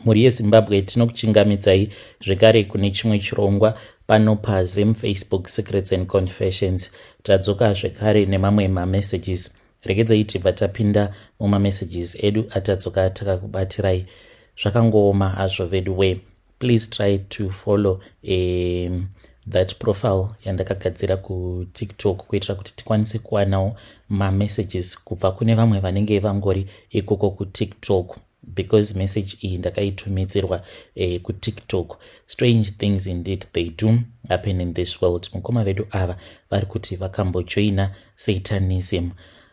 Muri yeZimbabwe tinokuchingamidzai zvekare kune chimwe chirongwa pano paZim Facebook Secrets and Confessions. Tadzoka zvekare nemamwe mamessages. Regedzai tibva tapinda mumamessages edu atadzoka takakubatirai. Zvakangooma hazvo vedu we. Please try to follow that profile yandakagadzira kuTikTok kuitira kuti tikwanise kuwanawo mamessages kubva kune vamwe vanenge vangori ikoko kuTikTok. Because message iyi ndakaitumidzirwa kuTikTok. Strange things indeed they do happen in this world. Mukoma vedu ava vari kuti vakambojoina Satanism.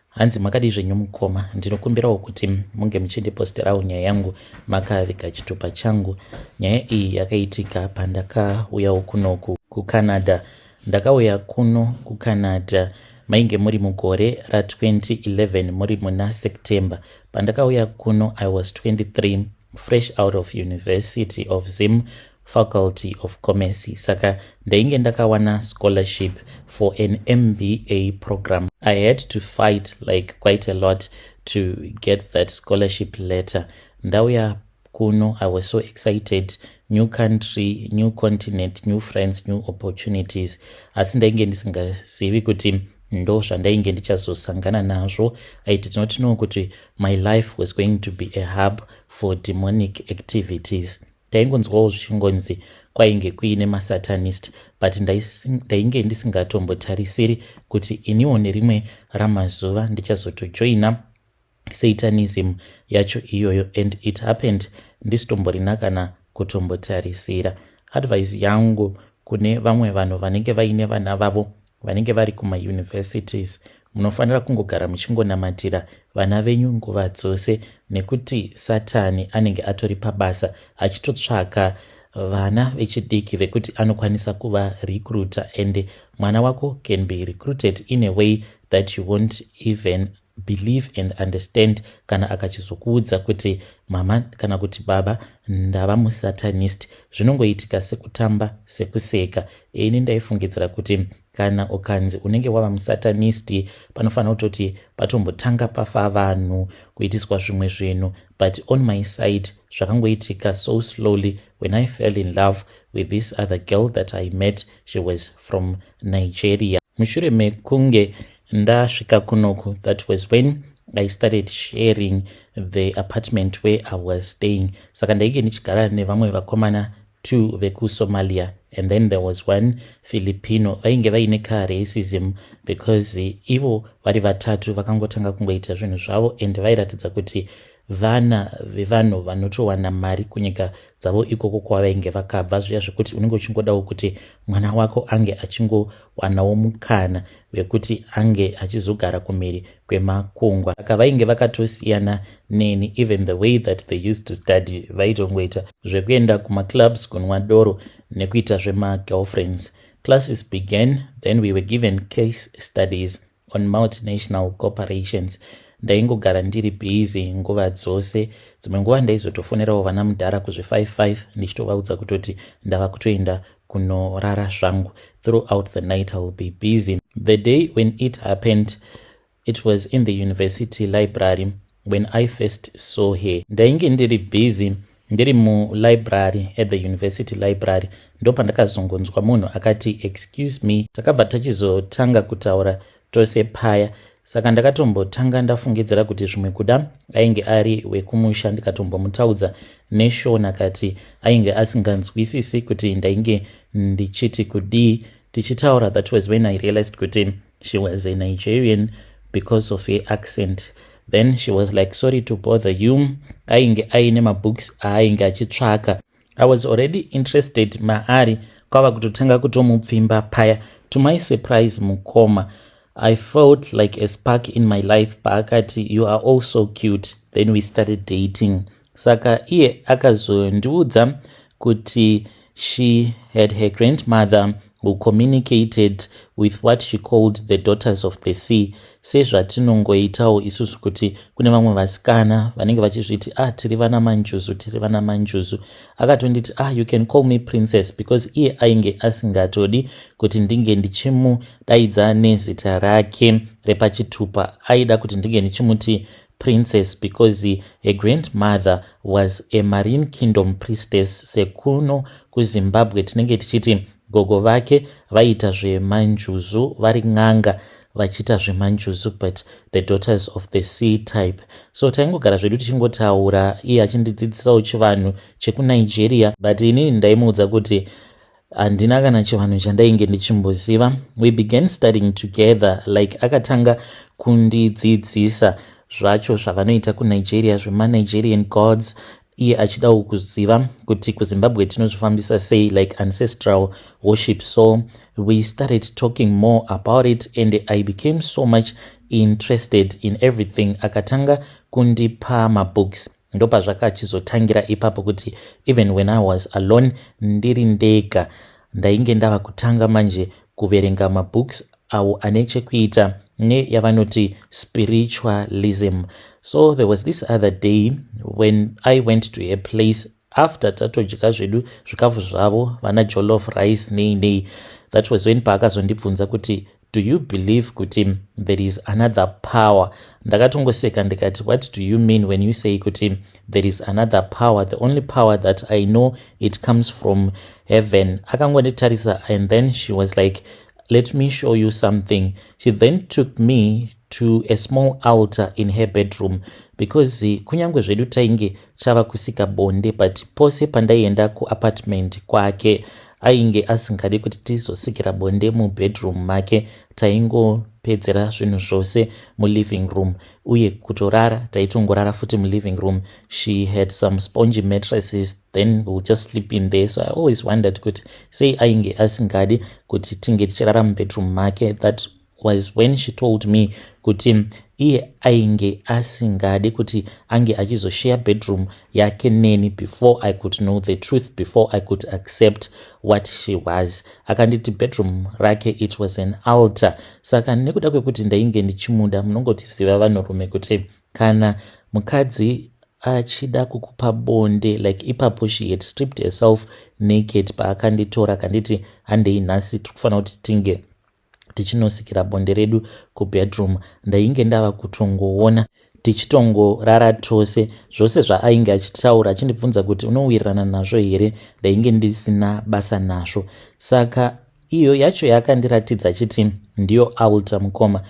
Hanzi makadi zvenyu mukoma, ndinokumbirawo kuti munge muchindiposterawo nyaya yangu makaviga chitupa changu. Nyaya iyi yakaitika pandakauyawo kuno kuCanada. Ndakauya kuno kuCanada mainge muri mugore ra2011 muri muna September. Pandakauya kuno I was 23, fresh out of University of Zim, Faculty of Commerce. Saka ndainge ndakawana scholarship for an MBA program. I had to fight like quite a lot to get that scholarship letter. Ndauya kuno I was so excited. New country, new continent, new friends, new opportunities. Asi ndainge ndisingazivi kuti ndo zvandainge ndichazosangana nazvo. I did not know kuti my life was going to be a hub for demonic activities. Taingonzwawo zvichingonzi kwainge kuine masatanist, but ndainge ndisingatombotarisiri kuti iniwo nerimwe ramazuva ndichazotojoina Satanism yacho iyoyo, and it happened ndisitomborina kana kutombotarisira. Advice yangu kune vamwe vanhu vanenge vaine vana vavo vanenge vari kuma-universities, munofanira kungogara muchingonamatira vana venyu nguva dzose, nekuti Satani anenge atori pabasa achitotsvaka vana vechidiki vekuti anokwanisa kuva recruiter, and mwana wako can be recruited in a way that you won't even believe and understand kana akachizokuudza kuti mama kana kuti baba ndava musatanist. Zvinongoitika sekutamba sekuseka. Ini ndaifungidzira kuti kana ukanzi unenge wava musatanisti panofanira kutoti patombotanga pafa vanhu kuitiswa zvimwe zvinhu, but on my side zvakangoitika so slowly when I fell in love with this other girl that I met. She was from Nigeria. Mushure mekunge ndasvika kunoku, that was when I started sharing the apartment where I was staying. Saka ndainge ndichigara nevamwe vakomana 2 vekuSomalia, and then there was one Filipino. Vainge vaine racism because ivo vari vatatu vakangotanga kungoita zvinhu zvavo, and vairatidza kuti vana vevanhu vanotowana mari kunyika dzavo ikoko kwavainge vakabva, zviya zvekuti unenge uchingodawo kuti mwana wako ange achingowanawo mukana wekuti ange achizogara kumhiri kwemakungwa. Saka vainge vakatosiyana neni, even the way that they used to study. Vaitongoita zvekuenda kumaclubs kunwa doro nekuita zvema-girlfriends. Classes began, then we were given case studies on multinational corporations. Ndaingogara ndiri busy nguva dzose. Dzimwe nguva ndaizotofonerawo vana mudhara kuzvi55 ndichitovaudza kutoti ndava kutoenda kunorara zvangu. Throughout the night I'll be busy. The day when it happened, it was in the university library when I first saw her. Ndainge ndiri busy ndiri mulibrary at the university library, ndo pandakazongonzwa munhu akati excuse me. Takabva tachizotanga kutaura tose paya. Saka ndakatombotanga ndafungidzira kuti zvimwe kuda ainge ari wekumusha. Ndikatombomutaudza neshona akati ainge asinganzwisisi kuti ndainge ndichiti kudii tichitaura. That was when I realized kuti she was a Nigerian because of her accent. Then she was like, sorry to bother you. Ainge aine mabooks ainge achitsvaka. I was already interested maari kwava kutotanga kutomupfimba paya. To my surprise mukoma, I felt like a spark in my life. Paakati, you are also cute. Then we started dating. Saka iye akazondiudza kuti she had her grandmother who communicated with what she called the daughters of the sea. Sezvatinongoitawo isusu kuti kune vamwe vasikana vanenge vachizviti tiri vana manjuzu, tiri vana manjuzu. Akatonditi you can call me princess, because iye ainge asingatodi kuti ndinge ndichimudaidza nezita rake repachitupa. Aida kuti ndinge ndichimuti princess because her grandmother was a Marine Kingdom priestess. Sekuno kuZimbabwe tinenge tichiti gogo vake vaita zvemanjuzu, vari n'anga vachita zvemanjuzu, but the daughters of the sea type. So taingogara zvedu tichingotaura, iye achindidzidzisawo chivanhu chekuNigeria, but inini ndaimuudza kuti handina kana chivanhu chandainge ndichimboziva. We began studying together, like akatanga kundidzidzisa zvacho zvavanoita kuNigeria, zvema-Nigerian gods, iye achidawo kuziva kuti kuZimbabwe tinozvifambisa sei, like ancestral worship. So we started talking more about it and I became so much interested in everything. Akatanga kundipa mabooks, ndopa zvakachizotangira ipapo kuti even when I was alone, ndiri ndega, ndainge ndava kutanga manje kuverenga mabooks awo ane chekuita neyavanoti spiritualism. So there was this other day when I went to a place after tatodya zvedu zvikafu zvavo vana jollof rice nei. That was when paakazondibvunza kuti do you believe kuti there is another power? Ndakatongoseka ndikati, what do you mean when you say kuti there is another power? The only power that I know, it comes from heaven. Akangonditarisa and then she was like, let me show you something. She then took me to a small altar in her bedroom because kunyangwe zvedu tainge chava kusika bonde, but pose pandaienda kuapartment kwake ainge asingadi kuti tizosikira bonde mubedroom make, taingopedzera zvinhu zvose muliving room, uye kutorara taitongorara futi muliving room. She had some spongy mattresses, then we'll just sleep in there. So I always wondered kuti sei ainge asingadi kuti tinge tichirara mubedroom make. That was when she told me kuti iye ainge asingadi kuti ange achizoshare bedroom yake neni before I could know the truth, before I could accept what she was. Akanditi bedroom rake, it was an altar. Saka nekuda kwekuti ndainge ndichimuda, munongotiziva vanhurume kuti kana mukadzi achida kukupa bonde, like ipapo she had stripped herself naked paakanditora akanditi handei nhasi tikufanira kuti tinge tichinosikira bonde redu kubedroom. Ndainge ndava kutongoona tichitongorara tose, zvose zvaainge achitaura achindibvunza kuti unowirirana nazvo here, ndainge ndisina basa nazvo. Saka iyo yacho yakandiratidza achiti ndiyo altar mukoma.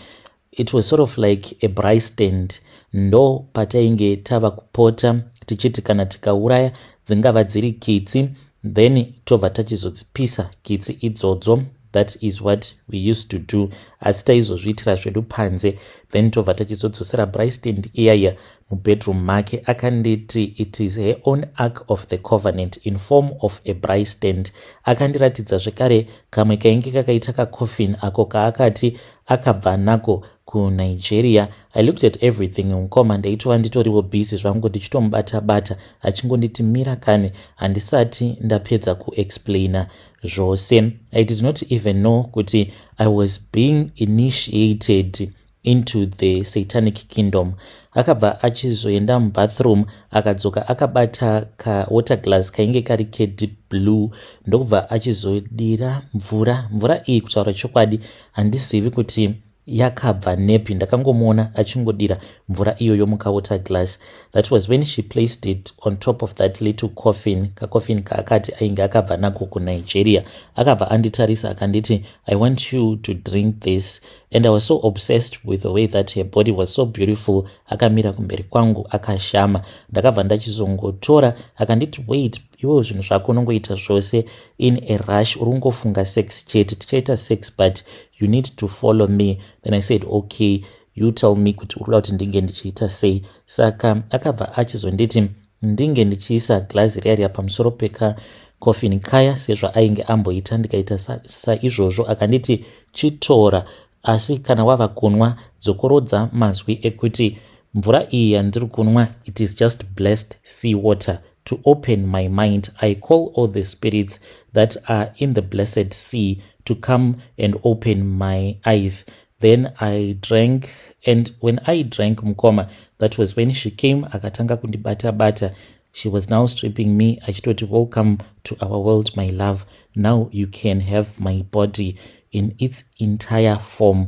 It was sort of like a braai stand. Ndo patainge tava kupota tichiti kana tikauraya dzingava dziri kitsi, then tobva tachizodzipisa kitsi idzodzo. That is what we used to do. Asi taizozviitira zvedu panze, then tobva tachizodzosera braai stand iyaya mubedroom make. Akanditi it is her own ark of the covenant in form of a braai stand. Akandiratidza zvekare kamwe kainge kakaita kacoffin ako kaakati akabva nako kuNigeria. I looked at everything mukoma, ndaitova nditoriwo busy zvangu ndichitomubata-bata achingonditi mira kane, handisati ndapedza kuexplaina zvose. I did not even know kuti I was being initiated into the satanic kingdom. Akabva achizoenda mubathroom akadzoka akabata ka water glass kainge kari deep blue, ndokubva achizodira mvura iyi. Kutaura chokwadi handizivi kuti yakabva nepi, ndakangomuona achingodira mvura iyoyo mukawater glass. That was when she placed it on top of that little coffin, kacoffin kaakati ainge akabva nako kuNigeria. Akabva anditarisa akanditi, I want you to drink this. And I was so obsessed with the way that her body was so beautiful. Akamira kumberi kwangu akashama, ndakabva ndachizongotora akanditi, wait, iwo zvinhu zvako unongoita zvose in a rush, uri kungofunga sex chete, tichaita sex but you need to follow me. Then I said, okay, you tell me kuti urikuda kuti ndinge ndichiita sei. Saka akabva achizonditi ndinge ndichiisa glazi riya pamusoro peka coffin kaya sezvo ainge amboita ndikaita saizvozvo. Akanditi chitora, asi kana wava kunwa dzokorodza mazwi ekuti mvura iyi yandiri kunwa, it is just blessed sea water. To open my mind, I call all the spirits that are in the blessed sea to come and open my eyes. Then I drank, and when I drank mukoma, that was when she came akatanga kundibata-bata. She was now stripping me. Achitoti, welcome to our world, my love. Now you can have my body in its entire form.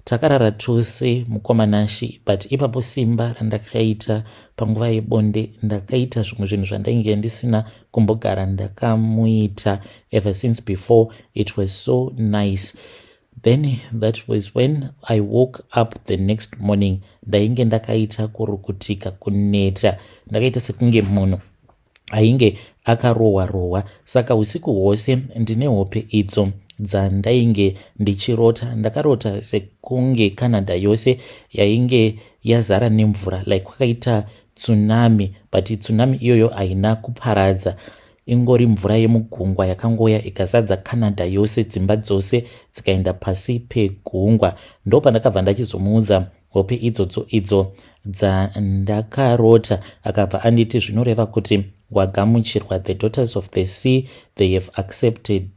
takarara tose mukomanashi, but ipapo simba randakaita panguva yebonde ndakaita zvimwe zvinhu zvandainge ndisina kumbogara ndakamuita ever since before. It was so nice. Then that was when I woke up the next morning. Ndainge ndakaita kurukutika, kuneta, ndakaita sekunge munhu ainge akarohwa. Saka usiku hwose ndine hope idzo dzandainge ndichirota. Ndakarota sekunge Canada yose yainge yazara nemvura, like kwakaita tsunami, but tsunami iyoyo haina kuparadza, ingori mvura yemugungwa yakangoya ikazadza Canada yose, dzimba dzose dzikaenda pasi pegungwa. Ndo pandakabva ndachizomuudza hope idzodzo idzo dzandakarota. Akabva anditi zvinoreva kuti wagamuchirwa, the daughters of the sea, they have accepted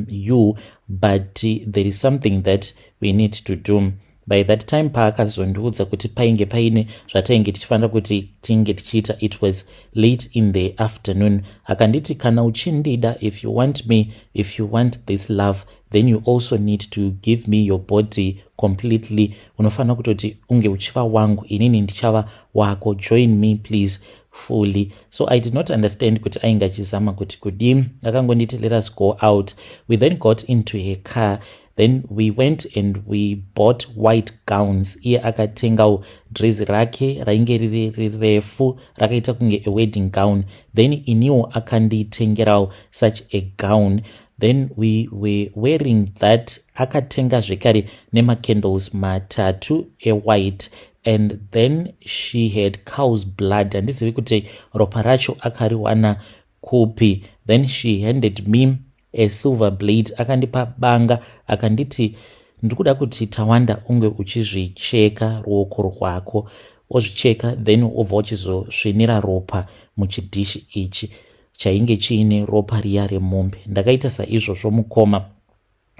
you, but there is something that we need to do. By that time paakazondiudza kuti painge paine zvatainge tichifanira kuti tinge tichiita. It was late in the afternoon. Akanditi kana uchindida, if you want me, if you want this love, then you also need to give me your body completely. Unofanira kutoti unge uchiva wangu, inini ndichava wako. Join me please fully. So I did not understand kuti ainga chizama kuti kudii. Akangonditi let us go out. We then got into a car. Then we went and we bought white gowns. Iye akatengawo dress rake rainge riri refu rakaita kunge a wedding gown. Then iniwo akanditengerawo such a gown. Then we were wearing that. Akatenga zvekare nema candles matatu a white. And then she had cow's blood. Handizivi kuti ropa racho akariwana kupi. Then she handed me a silver blade. Akandipa banga akanditi ndikuda kuti Tawanda unge uchizvicheka ruoko rwako, ozvicheka then obva uchizosvinira ropa muchidishi ichi chainge chiine ropa riya remombe. Ndakaita saizvozvo mukoma,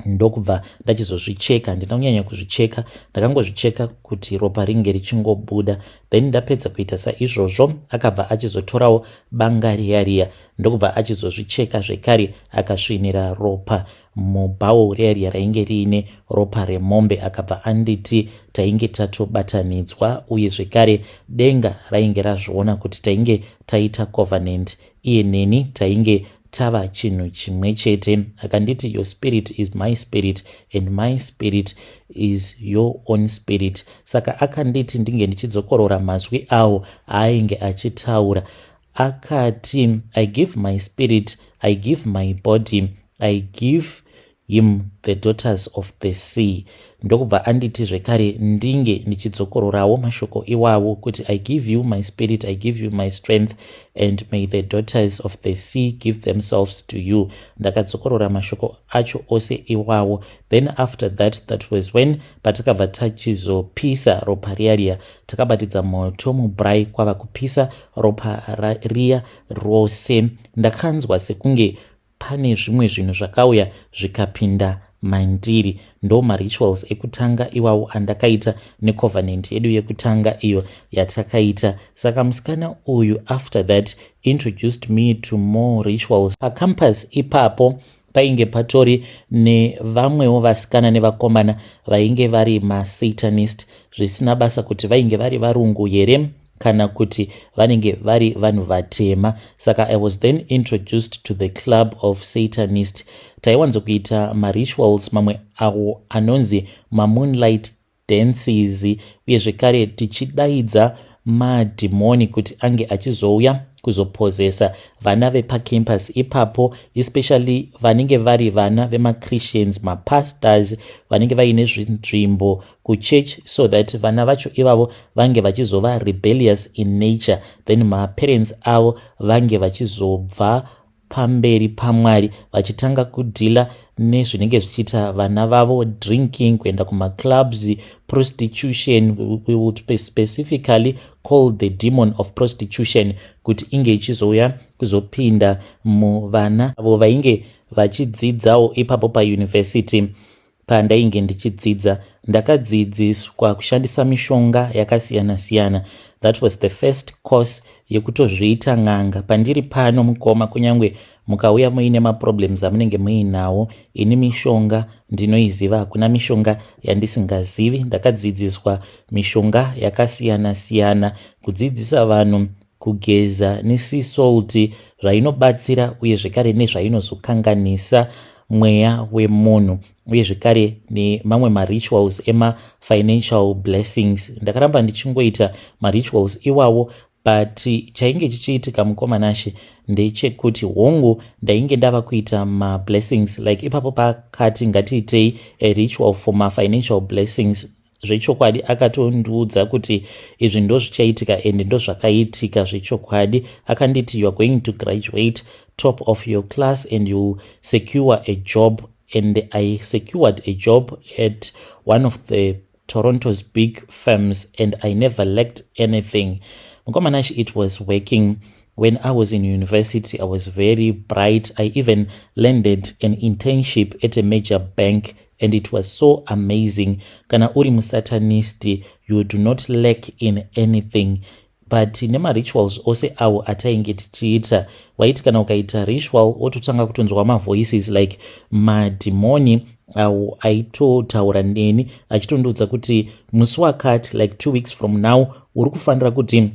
ndokubva ndachizozvicheka. Handina kunyanya kuzvicheka, ndakangozvicheka kuti ropa ringe richingobuda. Then ndapedza kuita saizvozvo akabva achizotorawo banga riya, ndokubva achizozvicheka zvekare akasvinira ropa mubhawo riya rainge riine ropa remombe. Akabva anditi tainge tatobatanidzwa, uye zvekare denga rainge razviona kuti tainge taita covenant, iye neni tainge tava chinhu chimwe chete. Akanditi your spirit is my spirit and my spirit is your own spirit. Saka akanditi ndinge ndichidzokorora mazwi awo ainge achitaura. Akati I give my spirit, I give my body, I give him the daughters of the sea. Ndokubva anditi zvekare ndinge ndichidzokororawo mashoko iwawo kuti I give you my spirit, I give you my strength, and may the daughters of the sea give themselves to you. Ndakadzokorora mashoko acho ose iwawo. Then after that was when patakabva tachizopisa ropa riya, takabatidza moto mubrai kwava kupisa ropa riya rose. Ndakanzwa sekunge pane zvimwe zvinhu zvakauya zvikapinda mandiri. Ndo marituals ekutanga iwawo andakaita necovenant yedu yekutanga iyo yatakaita. Saka musikana uyu after that introduced me to more rituals. Pacampus ipapo painge patori nevamwewo vasikana nevakomana vainge vari masatanist, zvisina basa kuti vainge vari varungu here kana kuti vanenge vari vanhu vatema. Saka I was then introduced to the club of Satanist. Taiwanzokuita marituals mamwe awo anonzi mamoonlight dances, uye zvekare tichidaidza madhimoni kuti ange achizouya kuzopozesa vana vepacampus ipapo, especially vanenge vari vana vemachristians, mapastors vanenge vaine nzvimbo kuchurch, so that vana vacho ivavo vange vachizova rebellious in nature, then maparents avo vange vachizobva pamberi paMwari vachitanga kudhila nezvinenge zvichiita vana vavo, drinking, kuenda kumaclubs, prostitution. We would specifically call the demon of prostitution kuti inge ichizouya kuzopinda muvana avo vainge vachidzidzawo ipapo pauniversity. pandainge ndichidzidza ndakadzidziswa kushandisa mishonga yakasiyana siyana. That was the first course yekutozviita ng'anga. Pandiri pano mukoma, kunyangwe mukauya muine maproblems amunenge muinawo, ini mishonga ndinoiziva, hakuna mishonga yandisingazivi. Ndakadzidziswa mishonga yakasiyana siyana, kudzidzisa vanhu kugeza nesea salt zvainobatsira uye zvekare nezvainozokanganisa mweya wemunhu, uye zvekare nemamwe marituals ema-financial blessings. Ndakaramba ndichingoita marituals iwawo, but chainge chichiitika mukomanashe ndechekuti hongu ndainge ndava kuita mablessings, like ipapo pakati ngatiitei a ritual for ma-financial blessings. Zvechokwadi akatondiudza kuti izvi ndo zvichaitika ende ndo zvakaitika zvechokwadi. Akanditi you are going to graduate top of your class and you will secure a job, and I secured a job at one of the Toronto's big firms and I never lacked anything. Mukomanashi, it was working. When I was in university, I was very bright. I even landed an internship at a major bank, and it was so amazing. Kana uri musatanisti, you do not lack in anything. But nema rituals ose awo atainge tichiita, waiti kana ukaita ritual ototanga kutonzwa mavoices like madhimoni awo aitotaura neni achitondiudza kuti musi wakati, like 2 weeks from now, uri kufanira kuti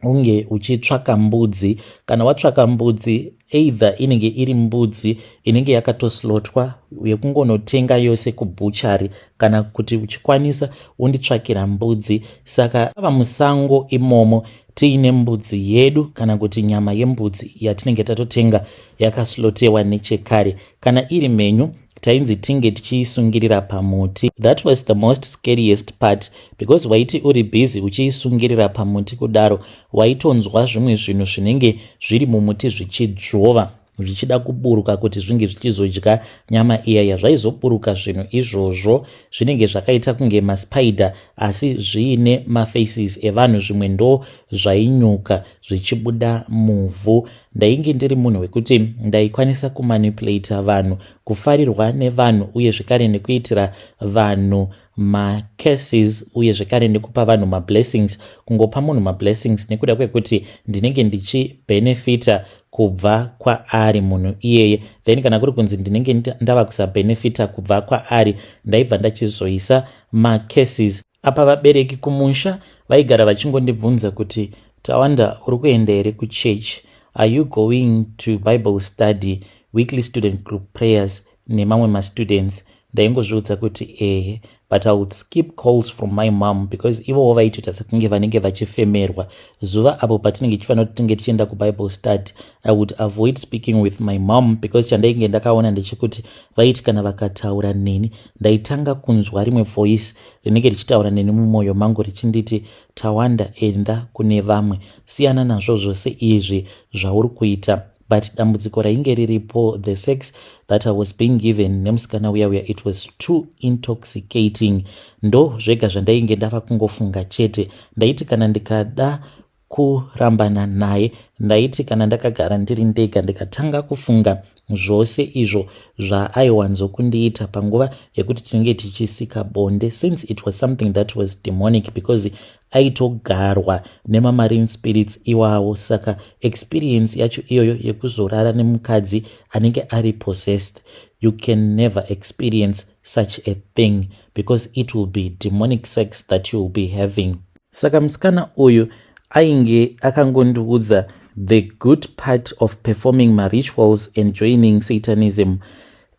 unge uchitsvaka mbudzi. Kana watsvaka mbudzi, either inenge iri mbudzi inenge yakatoslotwa yekungonotenga yose kubuchari, kana kuti uchikwanisa unditsvakira mbudzi. Saka ava musango imomo tiine mbudzi yedu kana kuti nyama yembudzi yatinenge tatotenga yakaslotewa nechekare. Kana iri menyu tainzi tinge tichiisungirira pamuti. That was the most scariest part, because waiti uri busy uchiisungirira pamuti kudaro, waitonzwa zvimwe zvinhu zvinenge zviri mumuti zvichidzvova zvichida kuburuka kuti zvinge zvichizodya nyama iyaya. Zvaizoburuka zvinhu izvozvo zvinenge zvakaita kunge maspider asi zviine mafaces evanhu, zvimwe ndo zvainyuka zvichibuda muvhu. Ndainge ndiri munhu wekuti ndaikwanisa kumanipulate vanhu, kufarirwa nevanhu, uye zvekare nekuitira vanhu macases, uye zvekare nekupa vanhu mablessings, kungopa munhu mablessings nekuda kwekuti ndinenge ndichibenefita kubva kwaari munhu iyeye. Then kana kuri kunzi ndinenge ndava kusabenefita kubva kwaari, ndaibva ndachizoisa macases. Apa vabereki kumusha vaigara vachingondibvunza kuti Tawanda, uri kuenda here kuchurch? Are you going to Bible study, weekly student group prayers nemamwe ma-students? Ndaingozviudza kuti but I would skip calls from my mom, because ivo vaitoita sekunge vanenge vachifemerwa. Zuva apo patinenge tichifanira kuti tinge tichienda kuBible study, I would avoid speaking with my mom, because chandainge ndakaona ndechekuti vaiti kana vakataura neni ndaitanga kunzwa rimwe voice rinenge richitaura neni mumwoyo mangu richinditi, Tawanda, enda kune vamwe, siyana nazvo zvose izvi zvauri kuita. But dambudziko rainge riripo, the sex that I was being given nemusikana uya, it was too intoxicating. Ndo zvega zvandainge ndava kungofunga chete. Ndaiti kana ndikada kurambana naye, ndaiti kana ndakagara ndiri ndega ndikatanga kufunga zvose izvo zvaaiwanzokundiita panguva yekuti tinenge tichisika bonde, since it was something that was demonic, because aitogarwa nemamarine spirits iwawo. Saka experience yacho iyoyo yekuzorara nemukadzi anenge ari possessed, you can never experience such a thing, because it will be demonic sex that you will be having. Saka musikana uyu ainge akangondiudza the good part of performing my rituals and joining Satanism,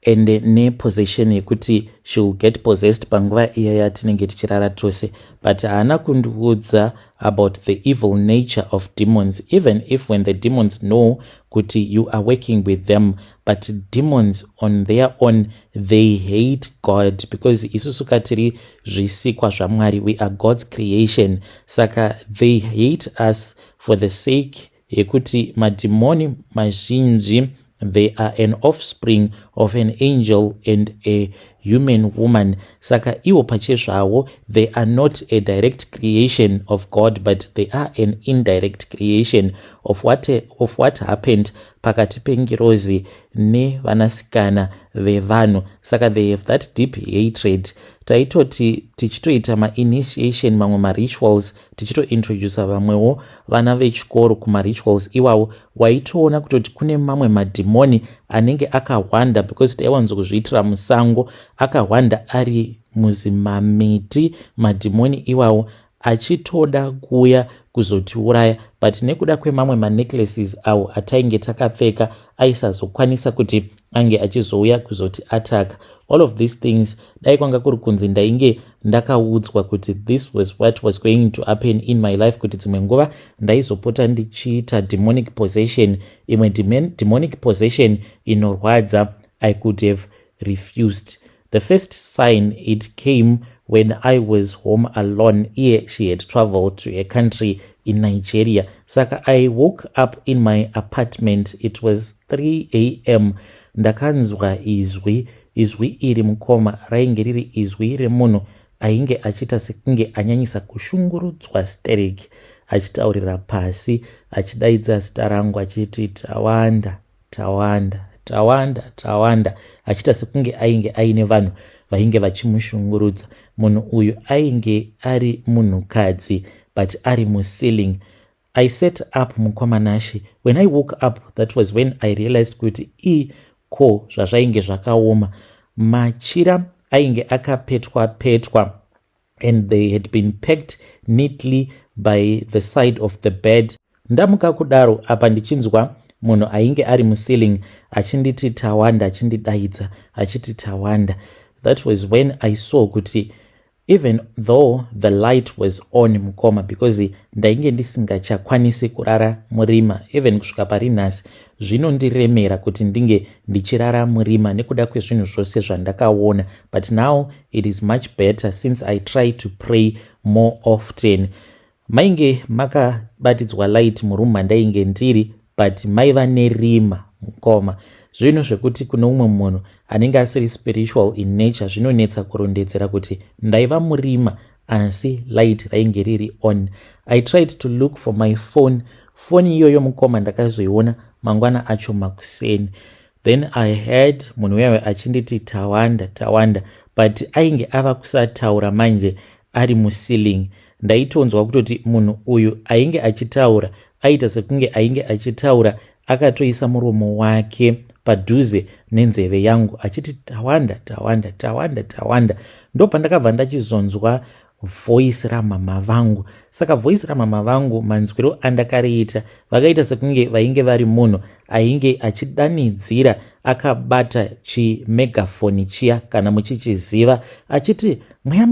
and ne possession yekuti she will get possessed panguva iya yatinenge tichirara tose. But haana kundiudza about the evil nature of demons, even if when the demons know kuti you are working with them. But demons on their own, they hate God, because isusu katiri zvisikwa zvaMwari, we are God's creation. Saka they hate us for the sake yekuti mademoni mazhinji, they are an offspring of an angel and a human woman. Saka iwo pachezvavo, they are not a direct creation of God, but they are an indirect creation of what happened pakati pengirozi nevanasikana vevanhu. Saka they have that deep hatred. Taitoti tichitoita ma-initiation, mamwe ma-rituals, tichitointroduce vamwewo vana vechikoro kuma-rituals iwawo, waitoona kutoti kune mamwe madhimoni anenge akawanda, because taiwanzo kuzviitira musango, akawanda ari muzimamiti, madhimoni iwawo achitoda kuuya kuzotiuraya, but nekuda kwemamwe manecklaces awo atainge takapfeka aisazokwanisa kuti ange achizouya kuzoti ataka. All of these things dai kwanga kuri kunzi ndainge ndakaudzwa kuti this was what was going to happen in my life, kuti dzimwe nguva ndaizopota ndichiita demonic possession, imwe demonic possession inorwadza, I could have refused. The first sign, it came when I was home alone. Here she had traveled to a country in Nigeria. Saka I woke up in my apartment. It was 3 a.m. Ndakanzwa izwi iri mukoma, rainge riri izwi remunhu ainge achita sekunge anyanyisa kushungurudzwa stereki, achitaurira pasi, achidaidza zita rangu achiti Tawanda, Tawanda, Tawanda, Tawanda, achita sekunge ainge aine vanhu vainge vachimushungurudza. Munhu uyu ainge ari munhukadzi, but ari muceiling. I set up mukomanashi. When I woke up, that was when I realized kuti ko zvazvainge zvakaoma. Machira ainge akapetwa, and they had been packed neatly by the side of the bed. Ndamuka kudaro apa ndichinzwa munhu ainge ari muceiling achinditi Tawanda, achindidaidza achiti Tawanda. That was when I saw kuti even though the light was on mukoma, because ndainge ndisingachakwanisi kurara murima, even kusvika pari nhasi zvinondiremera kuti ndinge ndichirara murima nekuda kwezvinhu zvose zvandakaona, but now it is much better since I try to pray more often. Mainge makabatidzwa light murumu mandainge ndiri, but maiva nerima mukoma. Zvinhu zvekuti kuno umwe munhu anenge asiri spiritual in nature zvinonetsa kurondedzera kuti ndaiva murima asi light rainge riri on. I tried to look for my phone. Phone iyoyo mukoma ndakazoiona mangwana acho makuseni. Then I heard munhu uyayo achinditi Tawanda, Tawanda, but ainge ava kusataura manje ari muceiling. Ndaitonzwa kutoti munhu uyu ainge achitaura, aita sekunge ainge achitaura akatoisa muromo wake padhuze nenzeve yangu achiti Tawanda, Tawanda, Tawanda, Tawanda. Ndo pandakabva ndachizonzwa voice ramama vangu. Saka voice ramama vangu manzwiro andakariita vakaita sekunge vainge vari munhu ainge achidanidzira akabata chimegafoni chiya kana muchichiziva achiti mweya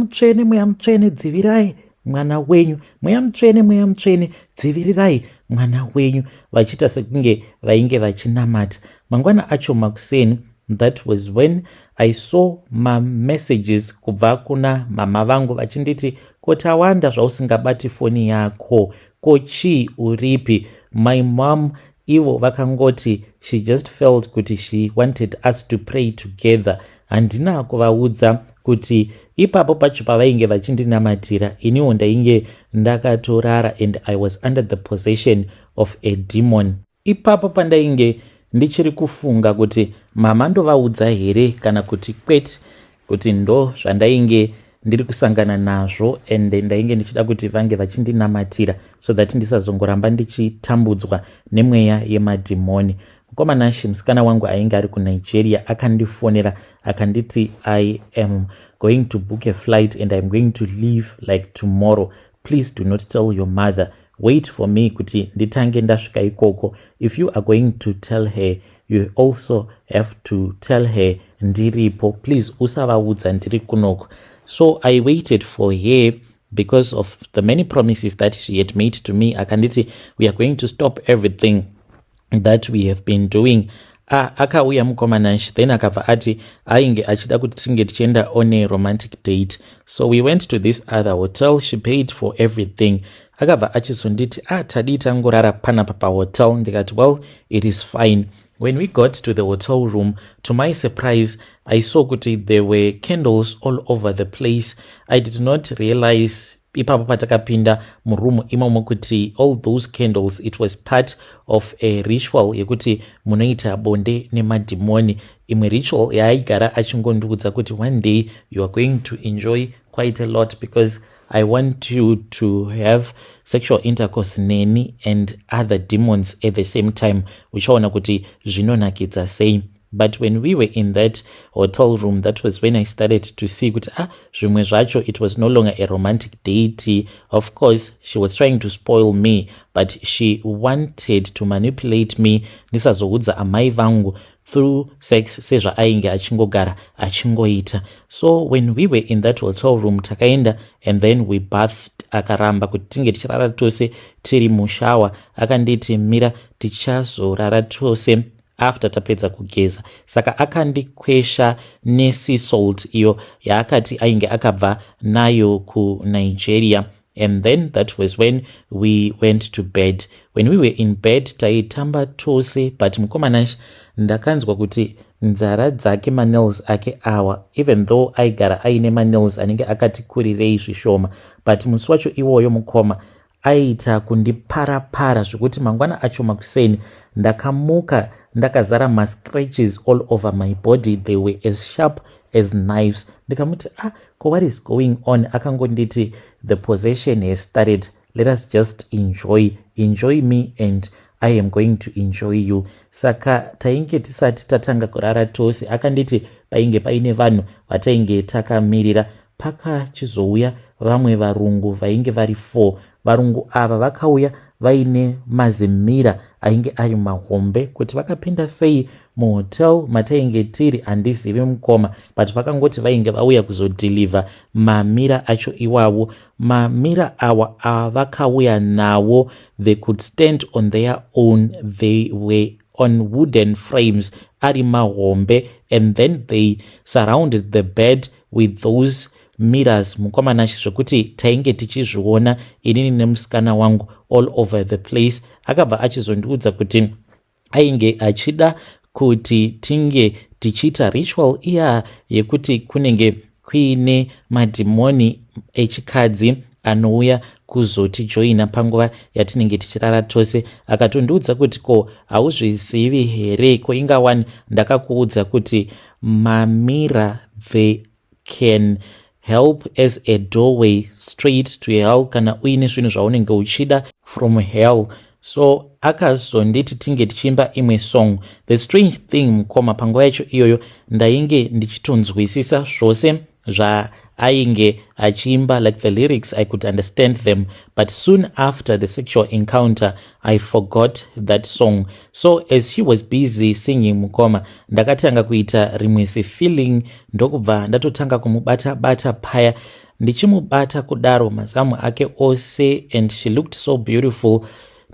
mutsvene dzivirai mwana wenyu, mweya mutsvene dzivirirai mwana wenyu, vachiita sekunge vainge vachinamata. Mangwana acho makuseni, that was when I saw my messages kubva kuna mama vangu vachinditi ko Tawanda zvausingabati foni yako, ko chi uripi. My mom ivo vakangoti she just felt kuti she wanted us to pray together. Handina kuvaudza kuti ipapo pacho pavainge vachindinamatira iniwo ndainge ndakatorara, and I was under the possession of a demon. Ipapo pandainge ndichiri kufunga kuti mama ndovaudza here kana kuti kwete, kuti ndo zvandainge ndiri kusangana nazvo, and ndainge ndichida kuti vange vachindinamatira so that ndisazongoramba ndichitambudzwa nemweya yemadhimoni. Mukomanashi musikana wangu ainge ari kuNigeria akandifonera akanditi I am going to book a flight and I'm going to leave like tomorrow. Please do not tell your mother. Wait for me kuti nditange ndasvika ikoko. If you are going to tell her, you also have to tell her ndiripo. Please usavaudza ndiri kunoko. So I waited for her because of the many promises that she had made to me. Akanditi, we are going to stop everything that we have been doing. Akauya mukomanashi, then akabva ati ainge achida kuti tinge tichienda on a romantic date. So we went to this other hotel. She paid for everything. Akabva achizonditi tadi tangorara panapa pahotel. Ndikati well, it is fine. When we got to the hotel room, to my surprise, I saw kuti there were candles all over the place. I did not realize ipapo patakapinda murumu imomo kuti all those candles, it was part of a ritual yekuti munoita bonde nemadhimoni. Imwe ritual yaaigara achingondiudza kuti one day you are going to enjoy quite a lot because I want you to have sexual intercourse neni and other demons at the same time. Uchaona kuti zvinonakidza sei. But when we were in that hotel room, that was when I started to see kuti zvimwe zvacho, it was no longer a romantic deity. Of course, she was trying to spoil me, but she wanted to manipulate me ndisazoudza amai vangu through sex sezva ainge achingogara achingoita. So when we were in that hotel room, takaenda and then we bathed. Akaramba kuti tinge tichirara tose tiri mushawa. Akanditi mira tichazorara tose after tapedza kugeza. Saka akandikwesha nesea salt iyo yaakati ainge akabva nayo kuNigeria. And then that was when we went to bed. When we were in bed, taitamba tose, but mukomana ndakanzwa kuti nzara dzake manails ake awa, even though aigara aine manails anenge akati kurirei zvishoma, but musi wacho iwoyo mukoma aita kundiparapara zvekuti mangwana acho makuseni ndakamuka ndakazara mascratches all over my body. They were as sharp as knives. Ndikamuti what is going on? Akangonditi the possession has started. Let us just enjoy me and I am going to enjoy you. Saka tainge tisati tatanga kurara tose akanditi painge paine vanhu vatainge takamirira. Pakachizouya vamwe varungu vainge vari 4. Varungu ava vakauya vaine mazimira ainge ari mahombe. Kuti vakapinda sei muhotel matainge tiri handizivi mukoma, but vakangoti vainge vauya kuzodeliver mamira acho iwawo. Mamira awa avakauya nawo, they could stand on their own. They were on wooden frames ari mahombe, and then they surrounded the bed with those mirrors. Mukomanashi zvokuti tainge tichizviona inini nemusikana wangu all over the place. Akabva achizondiudza kuti ainge achida kuti tinge tichiita ritual iya yekuti kunenge kuine madhimoni echikadzi anouya kuzotijoina panguva yatinenge tichirara tose. Akatondiudza kuti ko hauzvizivi here, ko ingawani ndakakuudza kuti mamira they can help as a doorway straight to hell kana uine zvinhu zvaunenge uchida from hell. So akazonditi tinge tichimba imwe song. The strange thing mukoma, panguva yacho iyoyo ndainge ndichitonzwisisa zvose ainge achiimba, like the lyrics I could understand them, but soon after the sexual encounter I forgot that song. So as he was busy singing mukoma, ndakatanga kuita rimwe feeling, ndokubva ndatotanga kumubata paya. Ndichimubata kudaro mazamu ake ose, and she looked so beautiful.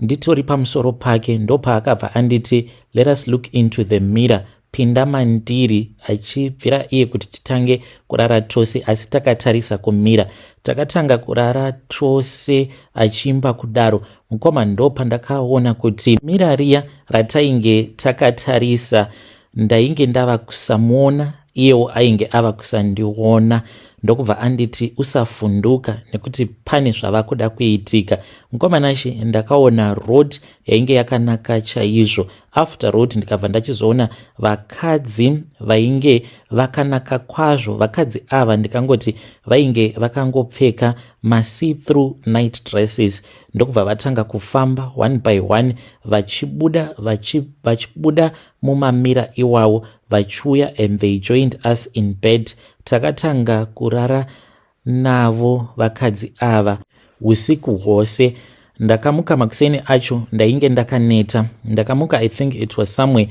Nditori pamusoro pake ndopaakabva anditi let us look into the mirror. Pinda mandiri, achibvira iye kuti titange kurara tose, asi takatarisa kumira. Takatanga kurara tose achimba kudaro. Mukoma ndopa ndakaona kuti mira riya ratainge takatarisa ndainge ndava kusamuona, iyewo ainge ava kusandiona. Ndokubva anditi usafunduka nekuti pane zvava kuda kuitika. Mukomanashi ndakaona road yainge yakanaka chaizvo. After road ndikabva ndachizoona vakadzi vainge vakanaka kwazvo. Vakadzi ava ndikangoti vainge vakangopfeka see-through night dresses. Ndokubva vatanga kufamba one by one vachibuda mumamira iwawo vachiuya, and they joined us in bed. Takatanga kurara navo vakadzi ava usiku hwose. Ndakamuka makuseni acho ndainge ndakaneta. Ndakamuka I think it was somewhere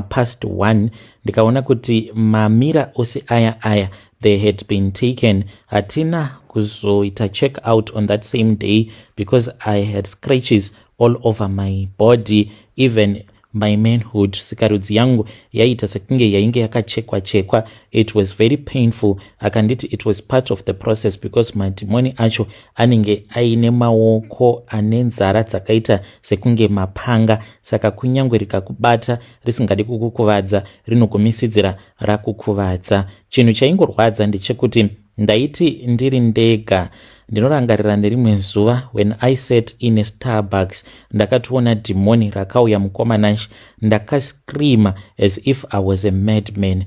past 1. Ndikaona kuti mamira ose aya they had been taken. Hatina kuzoita check out on that same day because I had scratches all over my body. Even my manhood. Sikarudzi yangu yaita sekunge yainge yakachekwa. It was very painful. Akanditi it was part of the process because madhimoni acho anenge aine maoko ane nzara dzakaita sekunge mapanga, saka kunyangwe rikakubata risingadi kukukuvadza rinogomisidzira rakukuvadza. Chinhu chaingorwadza ndechekuti ndaiti ndiri ndega. Ndinorangarira nerimwe zuva when I sat in a Starbucks, ndakatoona dhimoni rakauya mukomanashi, ndakascreama as if I was a madman.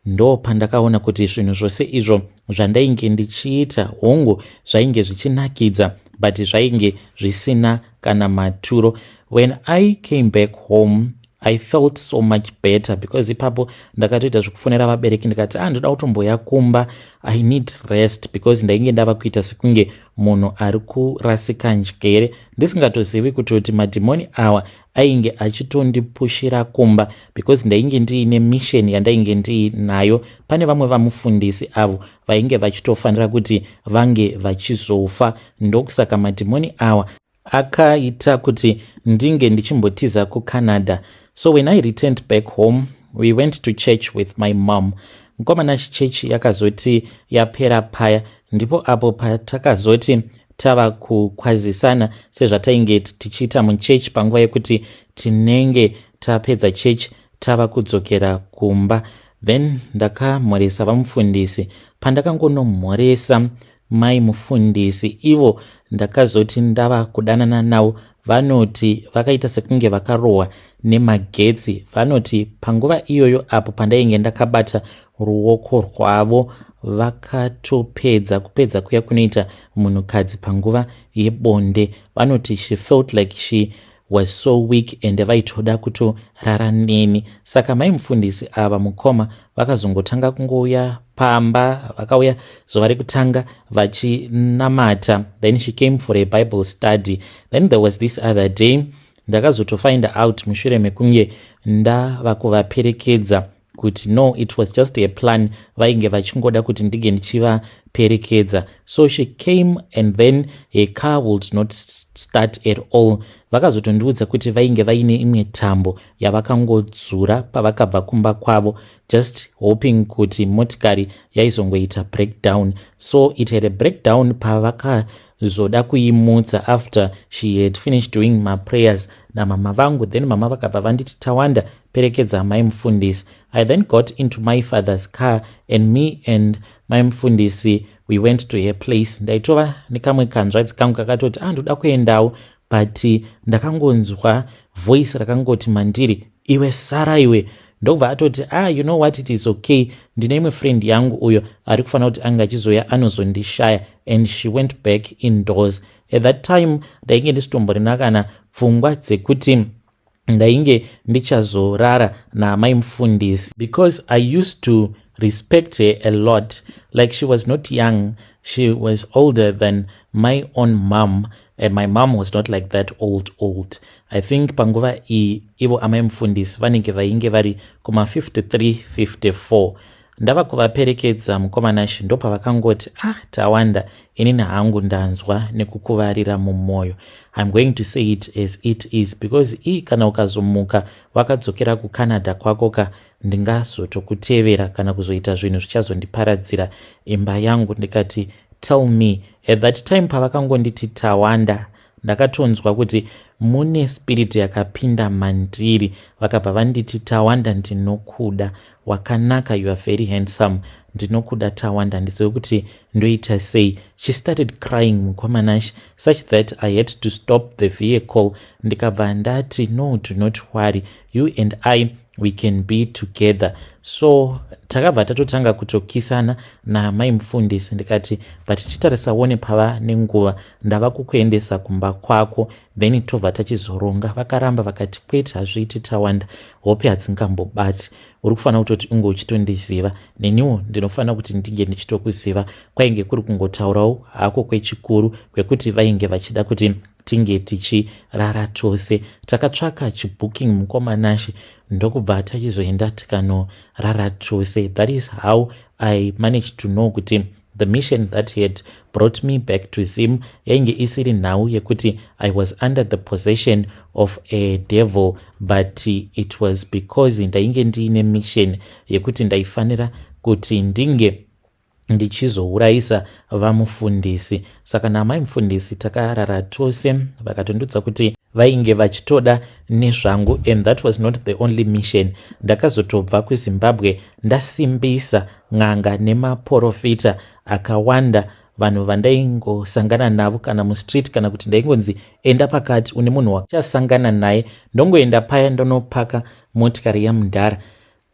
Ndo pandakaona kuti zvinhu zvose izvo zvandainge ndichiita hongu zvainge zvichinakidza, but zvainge zvisina kana maturo. When I came back home, I felt so much better because ipapo ndakatoita zvekufonera vabereki ndikati ndoda kutomboya kumba, I need rest, because ndainge ndava kuita sekunge munhu ari kurasika njere ndisingatozivi kuti madhimoni awa ainge achitondipushira kumba, because ndainge ndiine mission yandainge ndiinayo. Pane vamwe vamufundisi avo vainge vachitofanira kuti vange vachizofa, ndokusaka madhimoni awa akaita kuti ndinge ndichimbotiza kuCanada. So when I returned back home, we went to church with my mom. Mukomanashi church yakazoti yapera paya, ndipo apo patakazoti tava kukwazisana sezvatainge tichiita muchurch panguva yekuti tinenge tapedza church tava kudzokera kumba. Then ndakamhoresa vamufundisi. Pandakangonomhoresa mai mufundisi, ivo ndakazoti ndava kudanana navo, vanoti vakaita sekunge vakarohwa nemagetsi. Vanoti panguva iyoyo apo pandainge ndakabata ruoko rwavo vakatopedza kuya kunoita munhukadzi panguva yebonde. Vanoti she felt like she was so weak and vaitoda kutorara neni. Saka mai mufundisi ava mukoma vakazongotanga kungouya pamba, vakauya zuva rekutanga vachinamata. Then she came for a Bible study. Then there was this other day ndakazotofind out mushure mekunge ndava kuvaperekedza kuti no, it was just a plan, vainge vachingoda kuti ndige ndichivaperekedza. So she came and then her car would not start at all. Vakazotondiudza kuti vainge vaine imwe tambo yavakangodzura pavakabva kumba kwavo, just hoping kuti motikari yaizongoita breakdown. So it had a breakdown pavakazoda kuimutsa after she had finished doing my prayers namama vangu. Then mama vakabva vanditi Tawanda, perekedza mai mufundisi. I then got into my father's car and me and mai mufundisi we went to her place. Ndaitova nekamwe kanzvadzi kangu kakatoti ndoda kuendawo, but ndakangonzwa voice rakangoti mandiri, iwe Sara iwe. Ndobva atoti you know what, it is okay, ndine imwe friend yangu uyo ari kufanira kuti anga achizoya anozondishaya. And she went back indoors. At that time ndainge ndisitomborina kana pfungwa dzekuti ndainge ndichazorara namai mufundisi, because I used to respect her a lot. Like she was not young, she was older than my own mom, and my mom was not like that old. I think panguva ivo amai mufundisi vanenge vainge vari kuma 53 54. Ndava kuvaperekedza mukomanashi ndopa vakangoti Tawanda, inini hangu ndanzwa nekukuvarira mumwoyo. I'm going to say it as it is, because kana ukazomuka wakadzokera kuCanada kwakoka ndingazotokutevera kana kuzoita zvinhu zvichazondiparadzira imba yangu. Ndikati tell me. At that time pavakangonditi Tawanda, ndakatonzwa kuti mune spirit yakapinda mandiri. Vakabva vanditi Tawanda, ndinokuda, wakanaka, you are very handsome, ndinokuda Tawanda. Ndizive kuti ndoita sei. She started crying mukomanashi, such that I had to stop the vehicle. Ndikabva ndati no, do not worry, you and I, we can be together. So takabva tatotanga kutokisana namai mufundisi. Ndikati but chitarisaone pava nenguva ndava kukuendesa kumba kwako, then tobva tachizoronga. Vakaramba vakati kwete, hazviiti Tawanda, hope hadzingambobati, uri kufanira kutoti unge uchitondiziva, neniwo ndinofanira kuti ndige ndichitokuziva. Kwainge kuri kungotaurawo hako kwechikuru kwekuti vainge vachida kuti tinge tichirara tose. Takatsvaka chibooking mukomanashi, ndokubva tachizoenda tikanorara tose. That is how I managed to know kuti the mission that he had brought me back to Zim yainge isiri nhau yekuti I was under the possession of a devil, but it was because ndainge ndiine mission yekuti ndaifanira kuti ndinge ndichizourayisa vamufundisi. Saka namai mufundisi takarara tose vakatondudza kuti vainge vachitoda nezvangu, and that was not the only mission. Ndakazotobva kuZimbabwe ndasimbisa n'anga nemaprofita akawanda, vanhu vandaingosangana navo kana mustreet, kana kuti ndaingonzi enda pakati une munhu wachasangana naye, ndongoenda paya ndonopaka motikari yamudhara.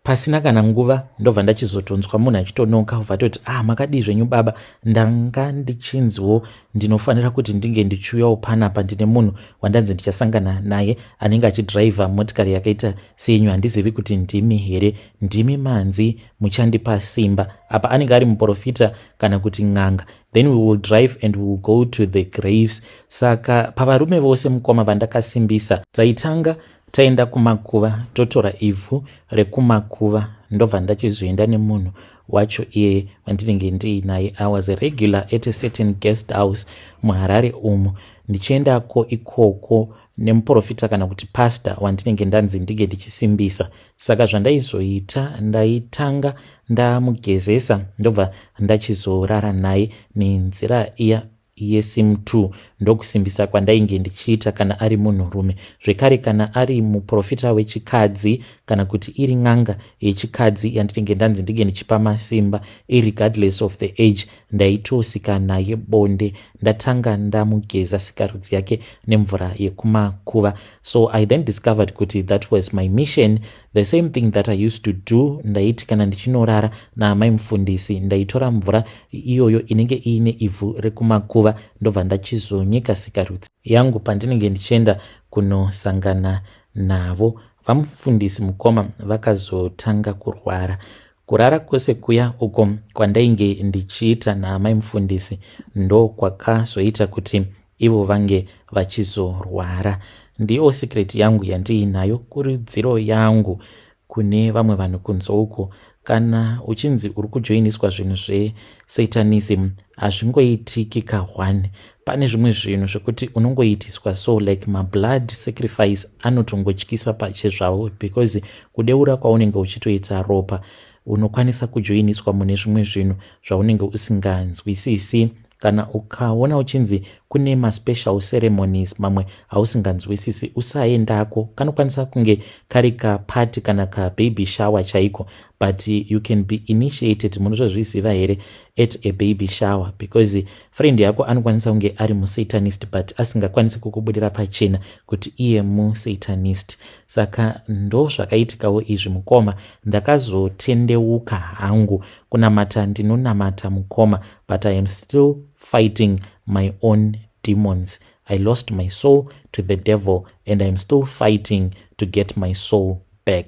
Pasina kana nguva ndobva ndachizotonzwa munhu achitonoka vatoti makadii zvenyu baba, ndanga ndichinzwo ndinofanira kuti ndinge ndichiuyawo panapa, ndine munhu wandanzi ndichasangana naye anenge achidhiraivha motikari yakaita seyenyu, handizivi kuti ndimi here, ndimi manzi muchandipa simba. Apa anenge ari muprofita kana kuti n'anga. Then we will drive and we will go to the graves. Saka pavarume vose mukoma vandakasimbisa taitanga taenda kumakuva, totora ivhu rekumakuva, ndobva ndachizoenda nemunhu wacho iye wandinenge ndiinaye. I was a regular at a certain guest house muHarare umo, ndichiendako ikoko nemuprofita kana kuti pastor wandinenge ndanzi ndige ndichisimbisa. Saka zvandaizoita, ndaitanga ndamugezesa ndobva ndachizorara naye nenzira iya yesim2, ndokusimbisa kwandainge ndichiita kana ari munhurume. Zvekare kana ari muprofita wechikadzi kana kuti iri n'anga yechikadzi yandinenge ndanzi ndige ndichipa masimba, irregardless of the age, ndaitosika naye bonde, ndatanga ndamugeza sikarudzi yake nemvura yekumakuva. So I then discovered kuti that was my mission, the same thing that I used to do. Ndaiti kana ndichinorara naamai mufundisi ndaitora mvura iyoyo inenge iine ivhu rekumakuva, ndobva ndachizonyika sikarudzi yangu pandinenge ndichienda kunosangana navo. Vamufundisi mukoma vakazotanga kurwara. Kurara kwose kuya uko kwandainge ndichiita naamai mufundisi ndo kwakazoita kuti ivo vange vachizorwara. Ndiyo secret yangu yandiinayo, kurudziro yangu kune vamwe vanhu kunze uko. Kana uchinzi uri kujoiniswa zvinhu zvesatanism, hazvingoitiki kahwani. Pane zvimwe zvinhu zvekuti unongoitiswa so like mablood sacrifice anotongotyisa pachezvavo, because kudeura kwaunenge uchitoita ropa unokwanisa kujoiniswa mune zvimwe zvinhu zvaunenge usinganzwisisi. Kana ukaona uchinzi kune maspecial ceremonies mamwe hausinganzwisisi, usaendako. Kanokwanisa kunge kari kapati kana kababy shower chaiko, but you can be initiated, munozviziva here, at a baby shower, because friend yako anokwanisa kunge ari musatanist but asingakwanisi kukubudira pachena kuti iye musatanist. Saka ndo zvakaitikawo izvi mukoma. Ndakazotendeuka hangu kunamata, ndinonamata mukoma, but I am still fighting my own demons. I lost my soul to the devil and I am still fighting to get my soul back.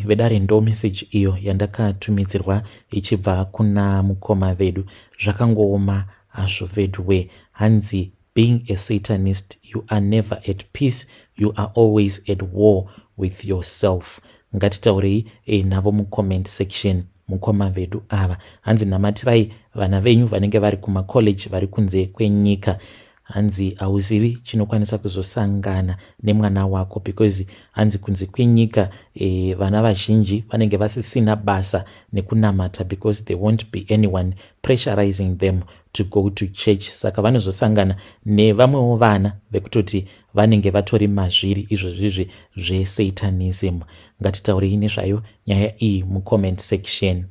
Vedare ndo message iyo yandakatumidzirwa ichibva kuna mukoma vedu. Zvakangooma hazvo vedu we. Hanzi, being a Satanist, you are never at peace, you are always at war with yourself. Ngatitaurei navo mucomment section mukoma vedu ava. Hanzi, namatirai vana venyu vanenge vari kumacollege vari kunze kwenyika. Hanzi, hauzivi chinokwanisa kuzosangana nemwana wako, because hanzi kunze kwenyika vana vazhinji vanenge vasisina basa nekunamata, because there won't be anyone pressurizing them to go to church. Saka vanozosangana nevamwewo vana vekutoti vanenge vatori mazviri izvozvizvi zvesatanism. Ngatitaurei nezvayo nyaya iyi mucomment section.